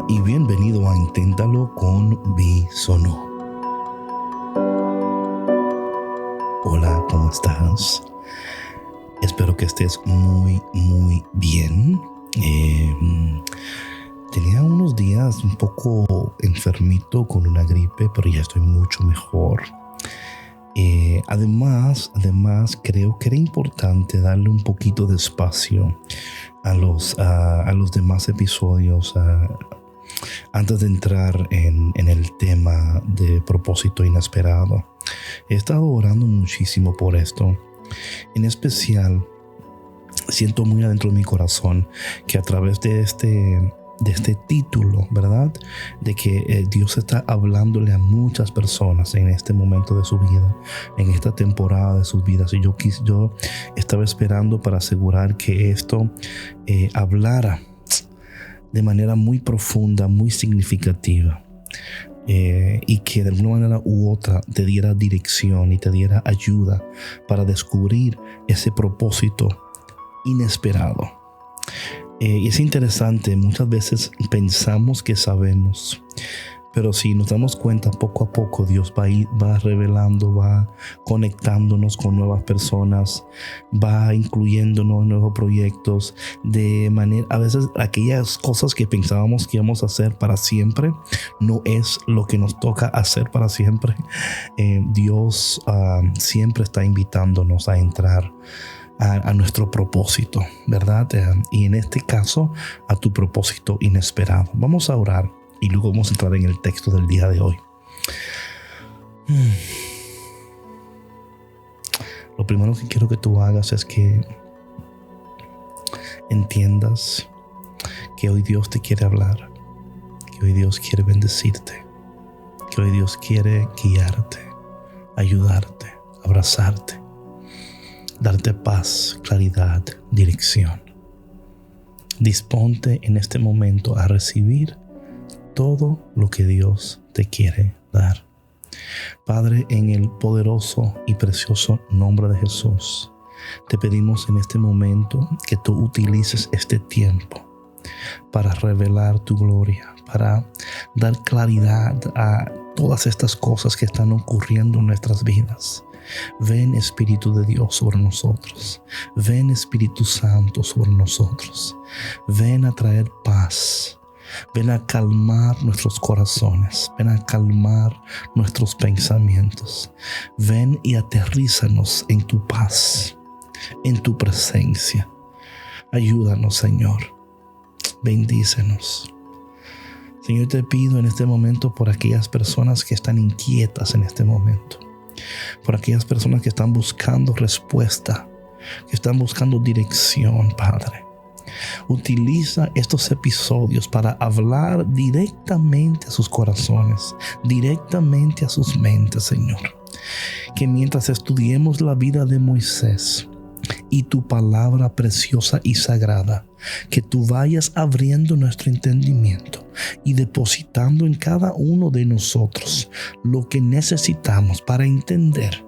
y bienvenido a Inténtalo con Bisono. Hola, ¿cómo estás? Espero que estés muy bien. Tenía unos días un poco enfermito con una gripe, pero ya estoy mucho mejor. Además, creo que era importante darle un poquito de espacio a los demás episodios antes de entrar en el tema de propósito inesperado. He estado orando muchísimo por esto. En especial, siento muy adentro de mi corazón que a través de este título, ¿verdad? De que Dios está hablándole a muchas personas en este momento de su vida, en esta temporada de sus vidas. Y yo estaba esperando para asegurar que esto hablara de manera muy profunda, muy significativa. Y que de alguna manera u otra te diera dirección y te diera ayuda para descubrir ese propósito inesperado. Y es interesante, muchas veces pensamos que sabemos, pero si nos damos cuenta, poco a poco Dios va revelando, va conectándonos con nuevas personas, va incluyéndonos en nuevos proyectos, de manera, a veces aquellas cosas que pensábamos que íbamos a hacer para siempre, no es lo que nos toca hacer para siempre. Dios siempre está invitándonos a entrar a nuestro propósito, ¿verdad? Y en este caso, a tu propósito inesperado. Vamos a orar y luego vamos a entrar en el texto del día de hoy. Lo primero que quiero que tú hagas es que entiendas que hoy Dios te quiere hablar, que hoy Dios quiere bendecirte, que hoy Dios quiere guiarte, ayudarte, abrazarte, darte paz, claridad, dirección. Disponte en este momento a recibir todo lo que Dios te quiere dar. Padre, en el poderoso y precioso nombre de Jesús, te pedimos en este momento que tú utilices este tiempo para revelar tu gloria, para dar claridad a todas estas cosas que están ocurriendo en nuestras vidas. Ven, Espíritu de Dios, sobre nosotros. Ven, Espíritu Santo, sobre nosotros. Ven a traer paz. Ven a calmar nuestros corazones. Ven a calmar nuestros pensamientos. Ven y aterrízanos en tu paz, en tu presencia. Ayúdanos, Señor. Bendícenos. Señor, te pido en este momento por aquellas personas que están inquietas en este momento. Por aquellas personas que están buscando respuesta, que están buscando dirección, Padre. Utiliza estos episodios para hablar directamente a sus corazones, directamente a sus mentes, Señor. Que mientras estudiemos la vida de Moisés y tu palabra preciosa y sagrada, que tú vayas abriendo nuestro entendimiento y depositando en cada uno de nosotros lo que necesitamos para entender,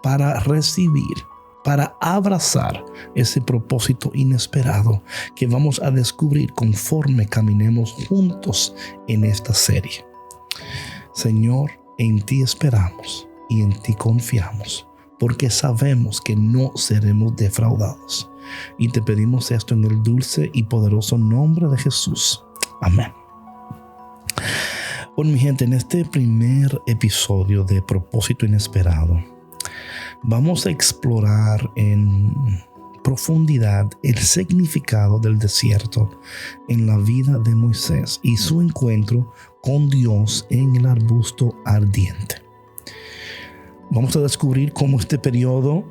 para recibir, para abrazar ese propósito inesperado que vamos a descubrir conforme caminemos juntos en esta serie. Señor, en ti esperamos y en ti confiamos, porque sabemos que no seremos defraudados. Y te pedimos esto en el dulce y poderoso nombre de Jesús. Amén. Bueno, mi gente, en este primer episodio de Propósito Inesperado, vamos a explorar en profundidad el significado del desierto en la vida de Moisés y su encuentro con Dios en el arbusto ardiente. Vamos a descubrir cómo este periodo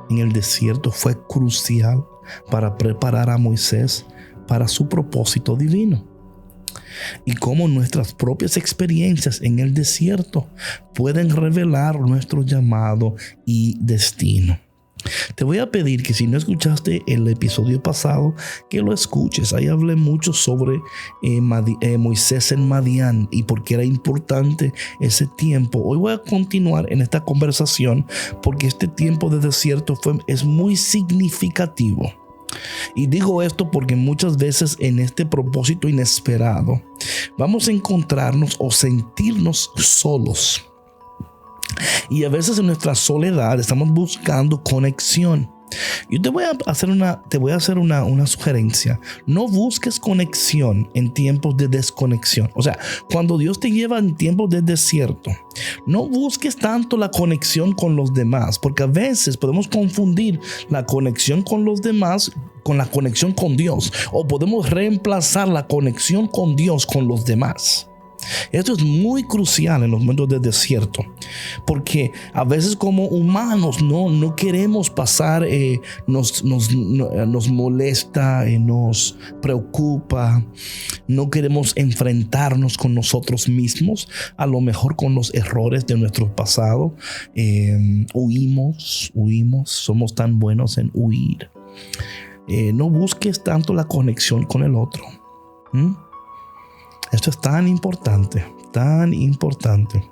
en el desierto fue crucial para preparar a Moisés para su propósito divino. Y cómo nuestras propias experiencias en el desierto pueden revelar nuestro llamado y destino. Te voy a pedir que si no escuchaste el episodio pasado, que lo escuches. Ahí hablé mucho sobre Moisés en Madián y por qué era importante ese tiempo. Hoy voy a continuar en esta conversación porque este tiempo de desierto es muy significativo. Y digo esto porque muchas veces en este propósito inesperado vamos a encontrarnos o sentirnos solos. Y a veces en nuestra soledad estamos buscando conexión. Yo te voy a hacer una sugerencia. No busques conexión en tiempos de desconexión. O sea, cuando Dios te lleva en tiempos de desierto, no busques tanto la conexión con los demás, porque a veces podemos confundir la conexión con los demás con la conexión con Dios, o podemos reemplazar la conexión con Dios con los demás. Esto es muy crucial en los momentos de desierto, porque a veces como humanos no queremos pasar, nos molesta, nos preocupa, no queremos enfrentarnos con nosotros mismos, a lo mejor con los errores de nuestro pasado. Huimos, somos tan buenos en huir. No busques tanto la conexión con el otro. Esto es tan importante, tan importante.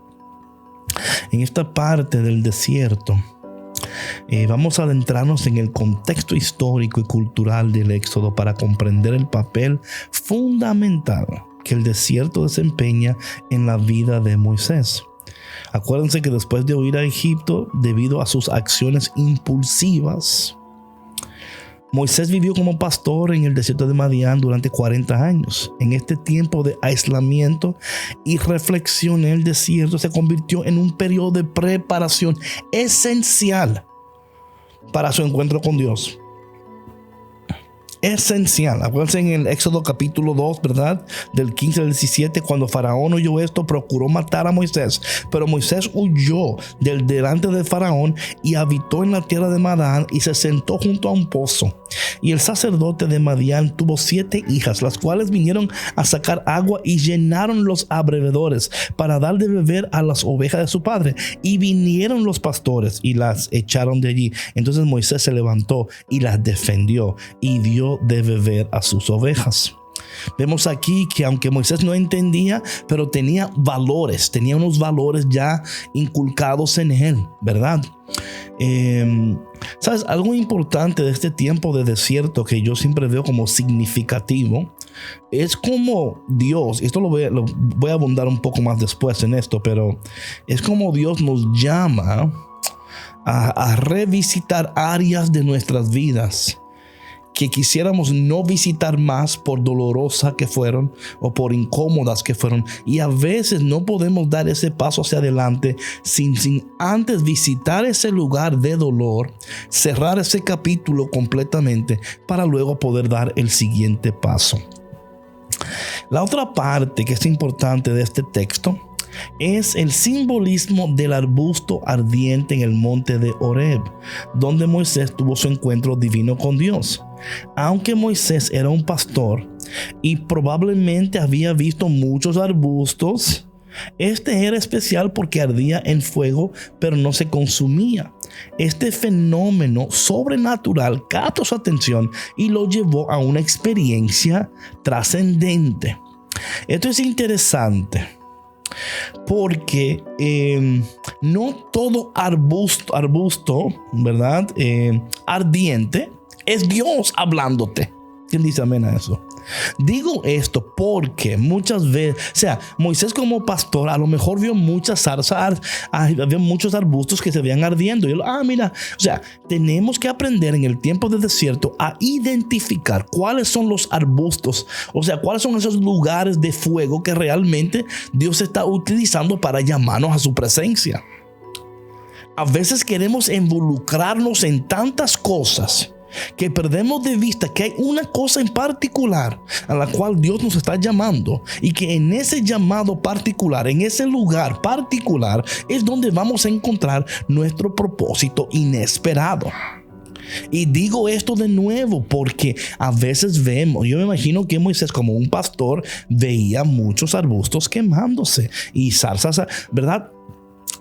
En esta parte del desierto, vamos a adentrarnos en el contexto histórico y cultural del Éxodo para comprender el papel fundamental que el desierto desempeña en la vida de Moisés. Acuérdense que después de huir a Egipto, debido a sus acciones impulsivas, Moisés vivió como pastor en el desierto de Madián durante 40 años. En este tiempo de aislamiento y reflexión en el desierto se convirtió en un periodo de preparación esencial para su encuentro con Dios. Esencial. Acuérdense en el Éxodo capítulo 2, ¿verdad? Del 15 al 17, cuando Faraón oyó esto, procuró matar a Moisés. Pero Moisés huyó delante de Faraón y habitó en la tierra de Madián y se sentó junto a un pozo. Y el sacerdote de Madián tuvo 7 hijas, las cuales vinieron a sacar agua y llenaron los abrevedores para dar de beber a las ovejas de su padre. Y vinieron los pastores y las echaron de allí. Entonces Moisés se levantó y las defendió y dio de beber a sus ovejas. Vemos aquí que aunque Moisés no entendía, pero tenía unos valores ya inculcados en él, ¿verdad? ¿Sabes? Algo importante de este tiempo de desierto que yo siempre veo como significativo es como Dios, esto lo voy a abundar un poco más después en esto, pero es como Dios nos llama a revisitar áreas de nuestras vidas que quisiéramos no visitar más por dolorosas que fueron o por incómodas que fueron. Y a veces no podemos dar ese paso hacia adelante sin antes visitar ese lugar de dolor, cerrar ese capítulo completamente para luego poder dar el siguiente paso. La otra parte que es importante de este texto es el simbolismo del arbusto ardiente en el monte de Horeb, donde Moisés tuvo su encuentro divino con Dios. Aunque Moisés era un pastor y probablemente había visto muchos arbustos, este era especial porque ardía en fuego, pero no se consumía. Este fenómeno sobrenatural captó su atención y lo llevó a una experiencia trascendente. Esto es interesante porque no todo arbusto, ¿verdad? Ardiente es Dios hablándote. ¿Quién dice amén a eso? Digo esto porque muchas veces, o sea, Moisés como pastor a lo mejor vio muchas zarzas, había muchos arbustos que se veían ardiendo. Y él, mira, o sea, tenemos que aprender en el tiempo de desierto a identificar cuáles son los arbustos, o sea, cuáles son esos lugares de fuego que realmente Dios está utilizando para llamarnos a su presencia. A veces queremos involucrarnos en tantas cosas que perdemos de vista que hay una cosa en particular a la cual Dios nos está llamando, y que en ese llamado particular, en ese lugar particular, es donde vamos a encontrar nuestro propósito inesperado. Y digo esto de nuevo porque a veces vemos, yo me imagino que Moisés como un pastor veía muchos arbustos quemándose y zarzas, ¿verdad?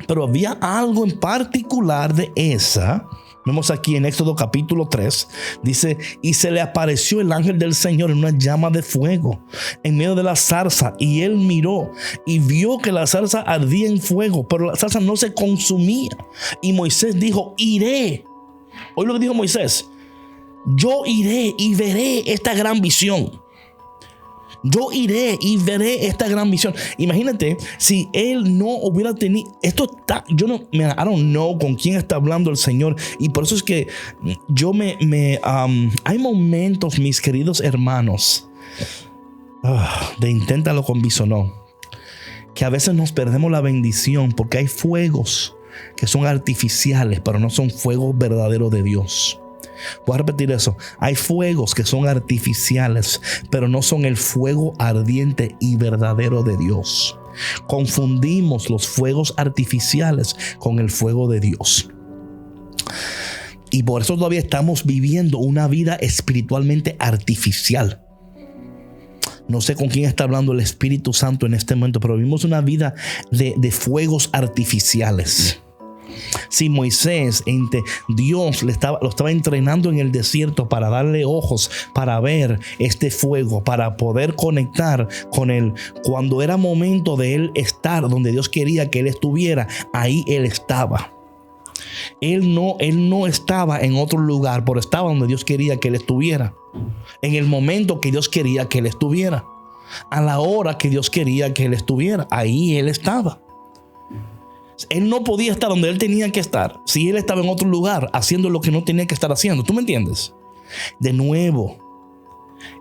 Pero había algo en particular de esa Vemos aquí en Éxodo capítulo 3, dice, y se le apareció el ángel del Señor en una llama de fuego en medio de la zarza, y él miró y vio que la zarza ardía en fuego, pero la zarza no se consumía. Y Moisés dijo, iré. Oye lo que dijo Moisés, yo iré y veré esta gran visión. Yo iré y veré esta gran visión. Imagínate si él no hubiera tenido esto. Yo no, I don't know con quién está hablando el Señor. Y por eso es que yo hay momentos, mis queridos hermanos, de inténtalo con Bisonó, que a veces nos perdemos la bendición porque hay fuegos que son artificiales, pero no son fuegos verdaderos de Dios. Voy a repetir eso. Hay fuegos que son artificiales, pero no son el fuego ardiente y verdadero de Dios. Confundimos los fuegos artificiales con el fuego de Dios. Y por eso todavía estamos viviendo una vida espiritualmente artificial. No sé con quién está hablando el Espíritu Santo en este momento, pero vivimos una vida de fuegos artificiales. Si Moisés, Dios lo estaba entrenando en el desierto para darle ojos, para ver este fuego, para poder conectar con él. Cuando era momento de él estar donde Dios quería que él estuviera, ahí él estaba. Él no estaba en otro lugar, pero estaba donde Dios quería que él estuviera. En el momento que Dios quería que él estuviera. A la hora que Dios quería que él estuviera. Ahí él estaba. Él no podía estar donde él tenía que estar si él estaba en otro lugar haciendo lo que no tenía que estar haciendo. ¿Tú me entiendes? De nuevo,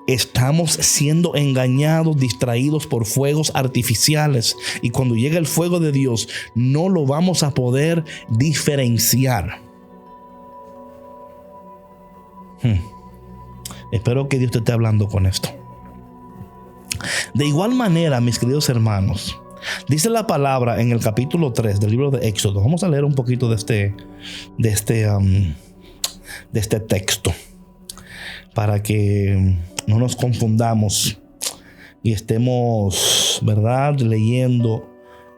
estamos siendo engañados, distraídos por fuegos artificiales. Y cuando llega el fuego de Dios, no lo vamos a poder diferenciar. Espero que Dios te esté hablando con esto. De igual manera, mis queridos hermanos, dice la palabra en el capítulo 3 del libro de Éxodo. Vamos a leer un poquito de este texto para que no nos confundamos y estemos, ¿verdad?, leyendo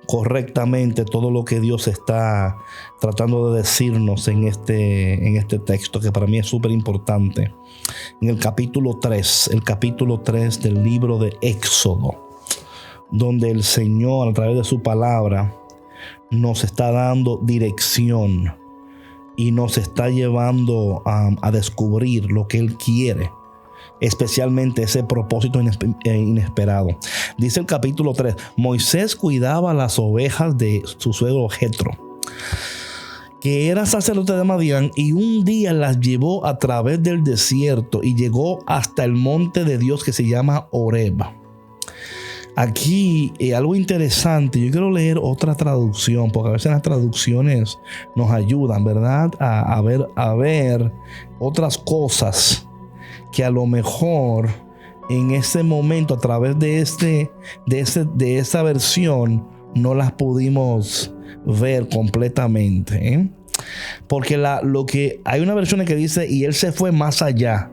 correctamente todo lo que Dios está tratando de decirnos en este texto, que para mí es súper importante. En el capítulo 3 del libro de Éxodo, donde el Señor a través de su palabra nos está dando dirección y nos está llevando a descubrir lo que Él quiere, especialmente ese propósito inesperado. Dice el capítulo 3, Moisés cuidaba las ovejas de su suegro Jetro, que era sacerdote de Madián, y un día las llevó a través del desierto y llegó hasta el monte de Dios que se llama Horeb. Aquí algo interesante, yo quiero leer otra traducción, porque a veces las traducciones nos ayudan, ¿verdad?, a ver otras cosas que a lo mejor en ese momento, a través de esa versión, no las pudimos ver completamente, porque hay una versión que dice, y él se fue más allá,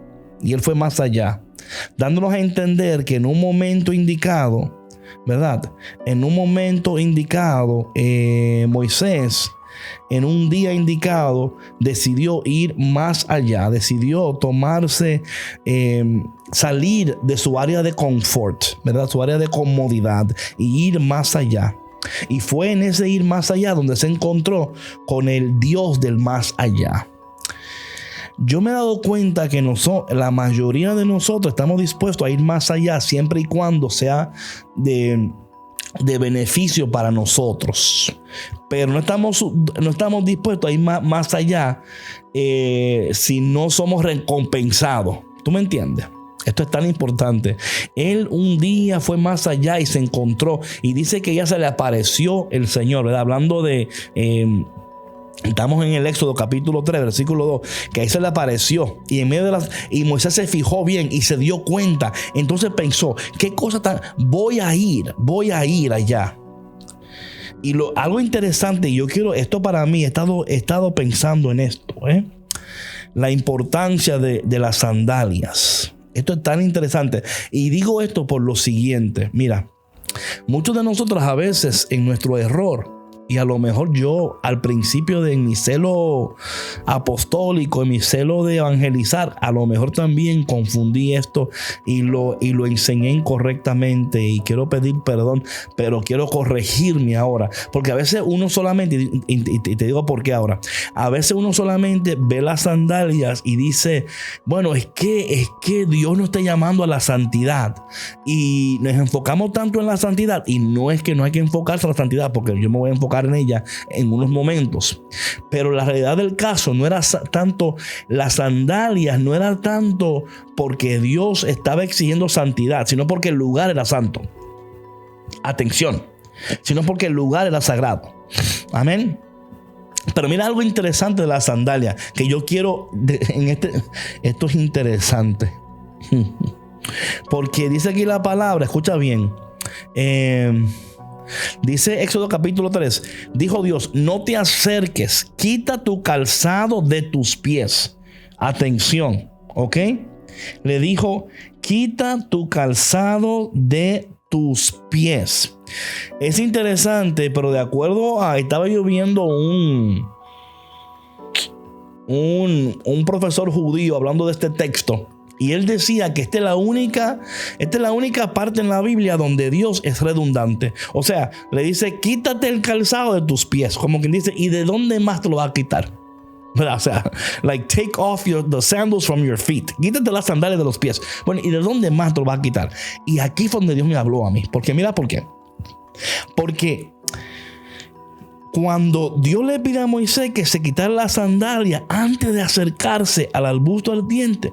dándonos a entender que en un momento indicado, ¿verdad?, Moisés, en un día indicado, decidió ir más allá, decidió salir de su área de confort, ¿verdad?, su área de comodidad, y ir más allá. Y fue en ese ir más allá donde se encontró con el Dios del más allá. Yo me he dado cuenta que la mayoría de nosotros estamos dispuestos a ir más allá siempre y cuando sea de beneficio para nosotros, pero no estamos dispuestos a ir más allá si no somos recompensados. ¿Tú me entiendes? Esto es tan importante. Él un día fue más allá y se encontró, y dice que ya se le apareció el Señor, ¿verdad? Hablando de estamos en el Éxodo capítulo 3, versículo 2, que ahí se le apareció, y en medio y Moisés se fijó bien y se dio cuenta. Entonces pensó, qué cosa tan, voy a ir allá. Y algo interesante, y yo quiero, esto para mí, he estado pensando en esto, la importancia de las sandalias. Esto es tan interesante. Y digo esto por lo siguiente. Mira, muchos de nosotros a veces en nuestro error Y a lo mejor yo al principio de mi celo apostólico, en mi celo de evangelizar, a lo mejor también confundí esto y lo enseñé incorrectamente, y quiero pedir perdón, pero quiero corregirme ahora, porque a veces uno solamente, y te digo por qué ahora, a veces uno solamente ve las sandalias y dice, bueno, es que Dios nos está llamando a la santidad, y nos enfocamos tanto en la santidad, y no es que no hay que enfocarse en la santidad, porque yo me voy a enfocar en ella en unos momentos, pero la realidad del caso no era tanto las sandalias, no era tanto porque Dios estaba exigiendo santidad, sino porque el lugar era santo. Atención, sino porque el lugar era sagrado. Amén. Pero mira algo interesante de las sandalias que yo quiero esto es interesante. Porque dice aquí la palabra, escucha bien. Dice Éxodo capítulo 3, dijo Dios, no te acerques, quita tu calzado de tus pies. Atención, ¿ok? Le dijo, quita tu calzado de tus pies. Es interesante, pero de acuerdo a, estaba yo viendo un profesor judío hablando de este texto. Y él decía que esta es la única parte en la Biblia donde Dios es redundante. O sea, le dice, quítate el calzado de tus pies. Como quien dice, ¿y de dónde más te lo va a quitar? O sea, like take off the sandals from your feet. Quítate las sandalias de los pies. Bueno, ¿y de dónde más te lo va a quitar? Y aquí fue donde Dios me habló a mí. Porque mira por qué. Porque cuando Dios le pide a Moisés que se quitara las sandalias antes de acercarse al arbusto ardiente,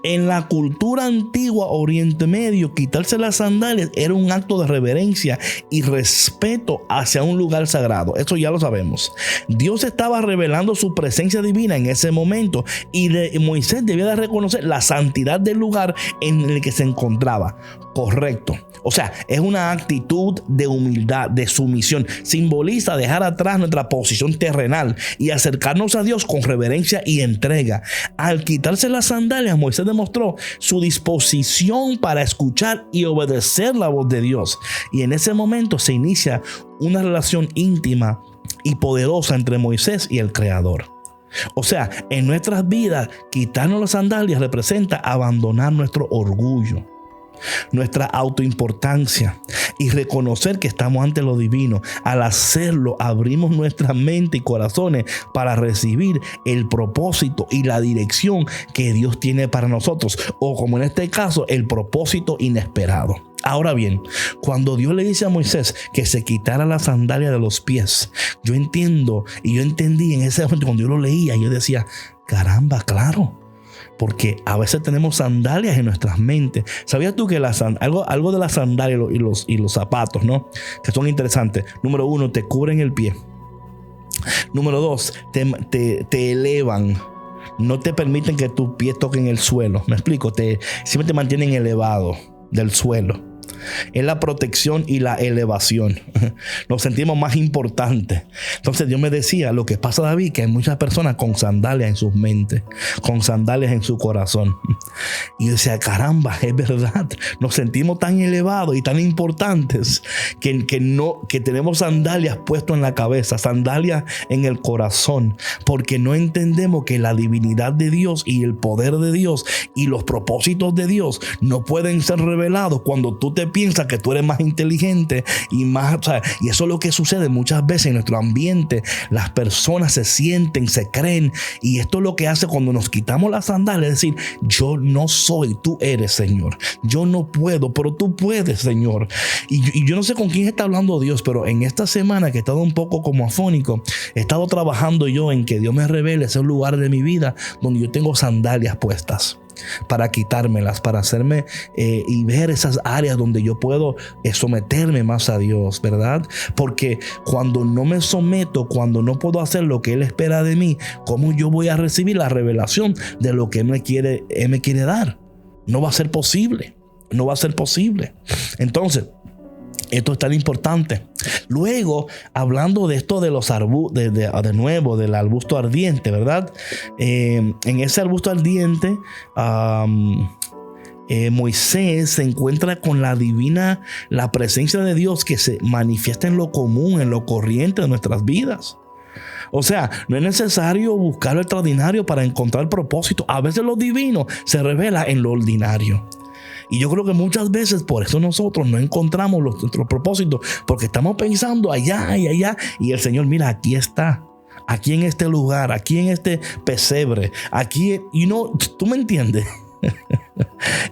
en la cultura antigua Oriente Medio, quitarse las sandalias era un acto de reverencia y respeto hacia un lugar sagrado. Eso ya lo sabemos. Dios estaba revelando su presencia divina en ese momento, y Moisés debía de reconocer la santidad del lugar en el que se encontraba. Correcto. O sea, es una actitud de humildad, de sumisión. Simboliza dejar atrás nuestra posición terrenal y acercarnos a Dios con reverencia y entrega. Al quitarse las sandalias, Moisés demostró su disposición para escuchar y obedecer la voz de Dios. Y en ese momento se inicia una relación íntima y poderosa entre Moisés y el Creador. O sea, en nuestras vidas, quitarnos las sandalias representa abandonar nuestro orgullo, nuestra autoimportancia, y reconocer que estamos ante lo divino. Al hacerlo, abrimos nuestra mente y corazones para recibir el propósito y la dirección que Dios tiene para nosotros, o como en este caso, el propósito inesperado. Ahora bien, cuando Dios le dice a Moisés que se quitara la sandalia de los pies, yo entiendo, y yo entendí en ese momento cuando yo lo leía, yo decía, caramba, claro. Porque a veces tenemos sandalias en nuestras mentes. ¿Sabías tú que algo de las sandalias y los zapatos, ¿no? Que son interesantes. Número 1, te cubren el pie. Número 2, te elevan. No te permiten que tus pies toquen el suelo. ¿Me explico? Siempre te mantienen elevado del suelo. Es la protección y la elevación. Nos sentimos más importantes. Entonces Dios me decía, lo que pasa, David, que hay muchas personas con sandalias en sus mentes, con sandalias en su corazón. Y yo decía, caramba, es verdad. Nos sentimos tan elevados y tan importantes que tenemos sandalias puestas en la cabeza, sandalias en el corazón, porque no entendemos que la divinidad de Dios y el poder de Dios y los propósitos de Dios no pueden ser revelados cuando tú te piensas que tú eres más inteligente y más, o sea, y eso es lo que sucede muchas veces en nuestro ambiente. Las personas se sienten, se creen, y esto es lo que hace cuando nos quitamos las sandalias, es decir, yo no soy, tú eres, Señor. Yo no puedo, pero tú puedes, Señor. Y yo no sé con quién está hablando Dios, pero en esta semana que he estado un poco como afónico, he estado trabajando yo en que Dios me revele ese lugar de mi vida donde yo tengo sandalias puestas, para quitármelas, para hacerme y ver esas áreas donde yo puedo someterme más a Dios, ¿verdad? Porque cuando no me someto, cuando no puedo hacer lo que Él espera de mí, ¿cómo yo voy a recibir la revelación de lo que Él me quiere dar? No va a ser posible. No va a ser posible. Entonces, esto es tan importante. Luego, hablando de esto de los arbustos, de nuevo, del arbusto ardiente, ¿verdad? En ese arbusto ardiente, Moisés se encuentra con la presencia de Dios que se manifiesta en lo común, en lo corriente de nuestras vidas. O sea, no es necesario buscar lo extraordinario para encontrar propósito. A veces lo divino se revela en lo ordinario. Y yo creo que muchas veces por eso nosotros no encontramos nuestros propósitos, porque estamos pensando allá y allá. Y el Señor, mira, aquí está. Aquí en este lugar, aquí en este pesebre, aquí, ¿tú me entiendes?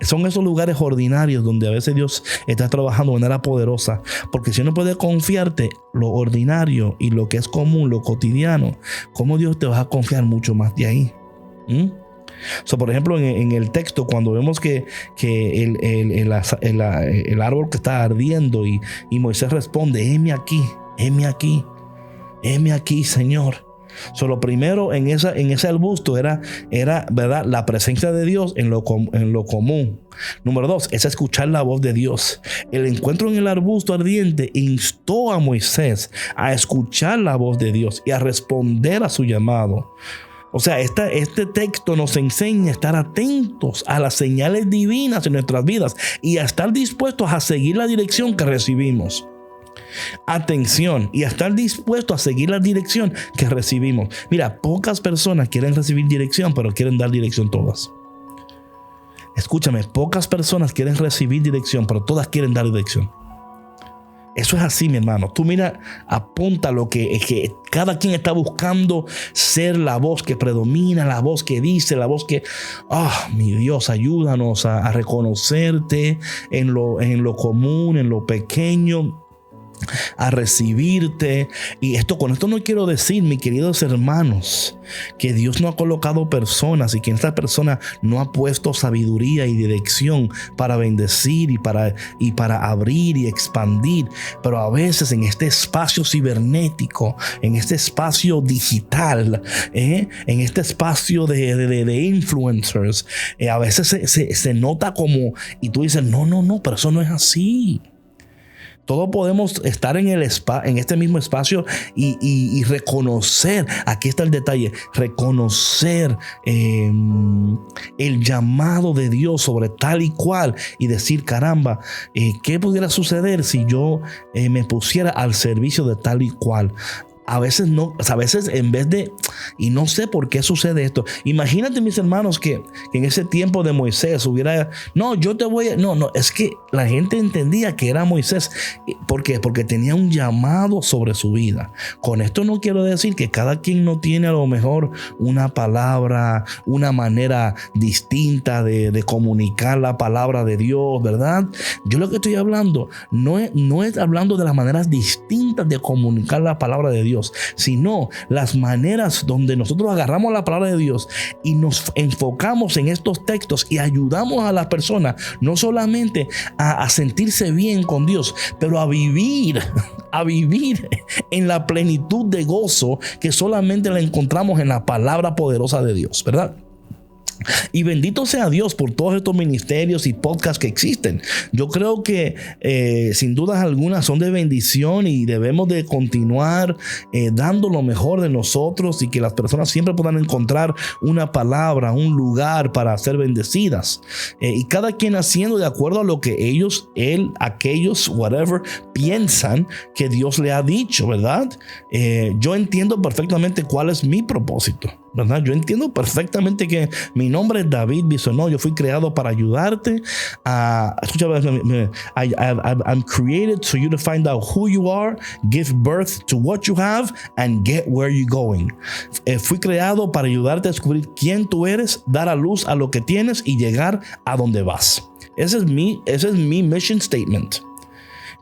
Son esos lugares ordinarios donde a veces Dios está trabajando de manera poderosa, porque si uno puede confiarte lo ordinario y lo que es común, lo cotidiano, ¿cómo Dios te va a confiar mucho más de ahí? Por ejemplo, en el texto, cuando vemos que el árbol que está ardiendo y Moisés responde, heme aquí, Señor. Lo primero en ese arbusto era ¿verdad?, la presencia de Dios en lo común. Número 2 es escuchar la voz de Dios. El encuentro en el arbusto ardiente instó a Moisés a escuchar la voz de Dios y a responder a su llamado. O sea, este texto nos enseña a estar atentos a las señales divinas en nuestras vidas y a estar dispuestos a seguir la dirección que recibimos. Atención, y a estar dispuesto a seguir la dirección que recibimos. Mira, pocas personas quieren recibir dirección, pero quieren dar dirección todas. Escúchame, pocas personas quieren recibir dirección, pero todas quieren dar dirección. Eso es así, mi hermano. Tú mira, apunta lo que cada quien está buscando ser la voz que predomina, la voz que dice, la voz que, mi Dios, ayúdanos a reconocerte en lo común, en lo pequeño, a recibirte. Y con esto no quiero decir, mis queridos hermanos, que Dios no ha colocado personas y que esta persona no ha puesto sabiduría y dirección para bendecir y para abrir y expandir. Pero a veces en este espacio cibernético, en este espacio digital, en este espacio de influencers, a veces se nota como, y tú dices, no, pero eso no es así. Todos podemos estar en este mismo espacio y reconocer, aquí está el detalle, reconocer el llamado de Dios sobre tal y cual y decir, caramba, ¿qué pudiera suceder si yo me pusiera al servicio de tal y cual? A veces no, a veces en vez de, y no sé por qué sucede esto. Imagínate, mis hermanos, que en ese tiempo de Moisés hubiera, es que la gente entendía que era Moisés. ¿Por qué? Porque tenía un llamado sobre su vida. Con esto no quiero decir que cada quien no tiene a lo mejor una palabra, una manera distinta de comunicar la palabra de Dios, ¿verdad? Yo lo que estoy hablando no es hablando de las maneras distintas de comunicar la palabra de Dios, sino las maneras donde nosotros agarramos la palabra de Dios y nos enfocamos en estos textos y ayudamos a las personas no solamente a sentirse bien con Dios, pero a vivir en la plenitud de gozo que solamente la encontramos en la palabra poderosa de Dios, ¿verdad? Y bendito sea Dios por todos estos ministerios y podcasts que existen. Yo creo que sin dudas algunas son de bendición y debemos de continuar dando lo mejor de nosotros y que las personas siempre puedan encontrar una palabra, un lugar para ser bendecidas. Y cada quien haciendo de acuerdo a lo que aquellos, whatever, piensan que Dios le ha dicho, ¿verdad? Yo entiendo perfectamente cuál es mi propósito, ¿verdad? Yo entiendo perfectamente que mi nombre es David Bisonó. Yo fui creado para ayudarte a I'm created so you to find out who you are, give birth to what you have and get where you're going. Fui creado para ayudarte a descubrir quién tú eres, dar a luz a lo que tienes y llegar a donde vas. Ese es mi mission statement.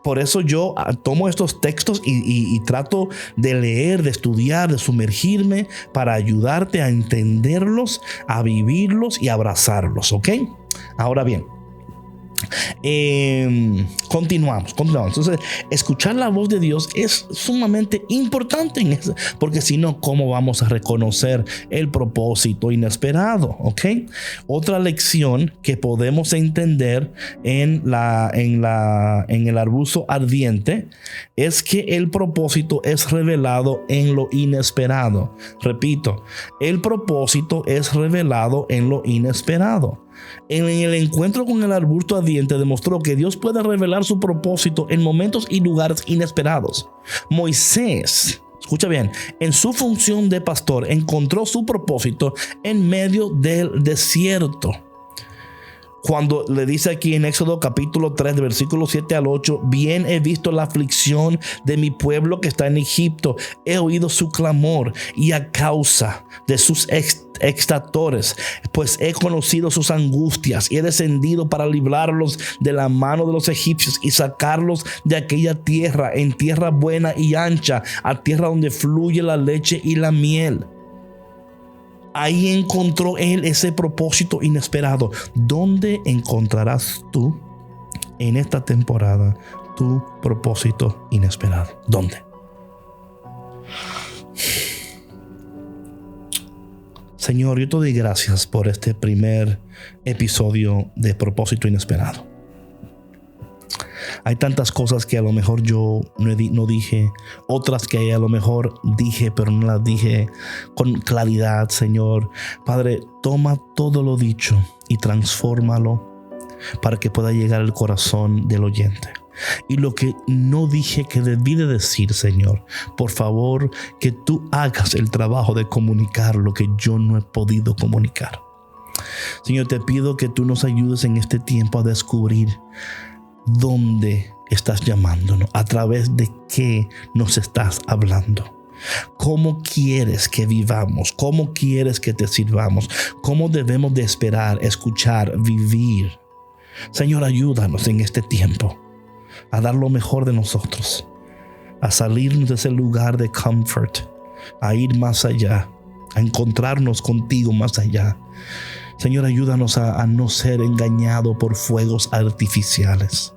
Por eso yo tomo estos textos y trato de leer, de estudiar, de sumergirme para ayudarte a entenderlos, a vivirlos y abrazarlos, ¿ok? Ahora bien, continuamos. Entonces, escuchar la voz de Dios es sumamente importante porque si no, ¿cómo vamos a reconocer el propósito inesperado? ¿Ok? Otra lección que podemos entender en el arbusto ardiente es que el propósito es revelado en lo inesperado. Repito, el propósito es revelado en lo inesperado. En el encuentro con el arbusto ardiente demostró que Dios puede revelar su propósito en momentos y lugares inesperados. Moisés, escucha bien, en su función de pastor encontró su propósito en medio del desierto. Cuando le dice aquí en Éxodo capítulo 3, de versículos 7 al 8, bien he visto la aflicción de mi pueblo que está en Egipto. He oído su clamor y a causa de sus extratores, pues he conocido sus angustias y he descendido para librarlos de la mano de los egipcios y sacarlos de aquella tierra, en tierra buena y ancha, a tierra donde fluye la leche y la miel. Ahí encontró él ese propósito inesperado. ¿Dónde encontrarás tú en esta temporada tu propósito inesperado? ¿Dónde? Señor, yo te doy gracias por este primer episodio de Propósito Inesperado. Hay tantas cosas que a lo mejor yo no dije, otras que a lo mejor dije, pero no las dije con claridad, Señor. Padre, toma todo lo dicho y transfórmalo para que pueda llegar al corazón del oyente. Y lo que no dije que debí de decir, Señor, por favor, que tú hagas el trabajo de comunicar lo que yo no he podido comunicar. Señor, te pido que tú nos ayudes en este tiempo a descubrir dónde estás llamándonos, a través de qué nos estás hablando. ¿Cómo quieres que vivamos? ¿Cómo quieres que te sirvamos? ¿Cómo debemos de esperar, escuchar, vivir? Señor, ayúdanos en este tiempo a dar lo mejor de nosotros, a salirnos de ese lugar de comfort, a ir más allá, a encontrarnos contigo más allá. Señor, ayúdanos a no ser engañados por fuegos artificiales.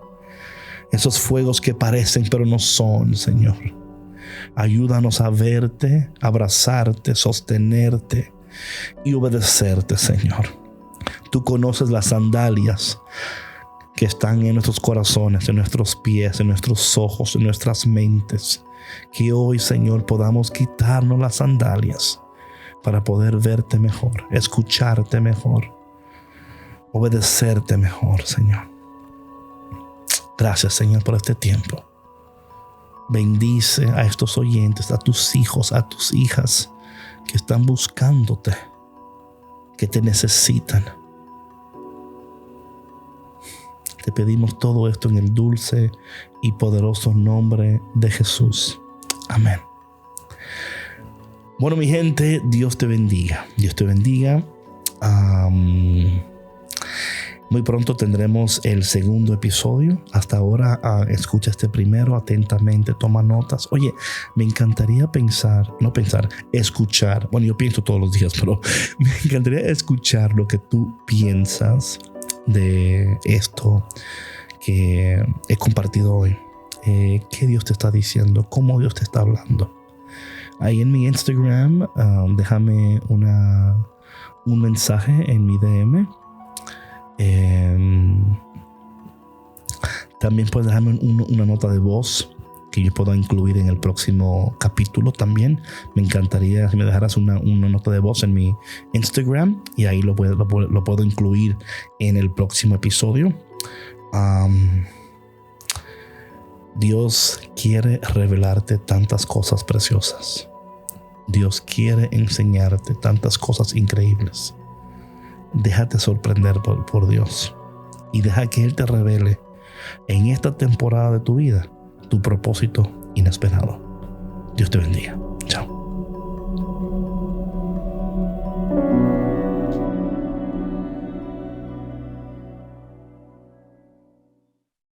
Esos fuegos que parecen pero no son, Señor. Ayúdanos a verte, abrazarte, sostenerte y obedecerte, Señor. Tú conoces las sandalias que están en nuestros corazones, en nuestros pies, en nuestros ojos, en nuestras mentes. Que hoy, Señor, podamos quitarnos las sandalias para poder verte mejor, escucharte mejor, obedecerte mejor, Señor. Gracias, Señor, por este tiempo. Bendice a estos oyentes, a tus hijos, a tus hijas que están buscándote, que te necesitan. Te pedimos todo esto en el dulce y poderoso nombre de Jesús. Amén. Bueno, mi gente, Dios te bendiga. Dios te bendiga. Muy pronto tendremos el segundo episodio. Hasta ahora, escucha este primero atentamente, toma notas. Oye, me encantaría escuchar. Bueno, yo pienso todos los días, pero me encantaría escuchar lo que tú piensas de esto que he compartido hoy. ¿Qué Dios te está diciendo? ¿Cómo Dios te está hablando? Ahí en mi Instagram, déjame un mensaje en mi DM. También puedes dejarme una nota de voz que yo pueda incluir en el próximo capítulo también. Me encantaría si me dejaras una nota de voz en mi Instagram y ahí lo puedo incluir en el próximo episodio. Dios quiere revelarte tantas cosas preciosas. Dios quiere enseñarte tantas cosas increíbles. Déjate sorprender por Dios y deja que Él te revele en esta temporada de tu vida tu propósito inesperado. Dios te bendiga.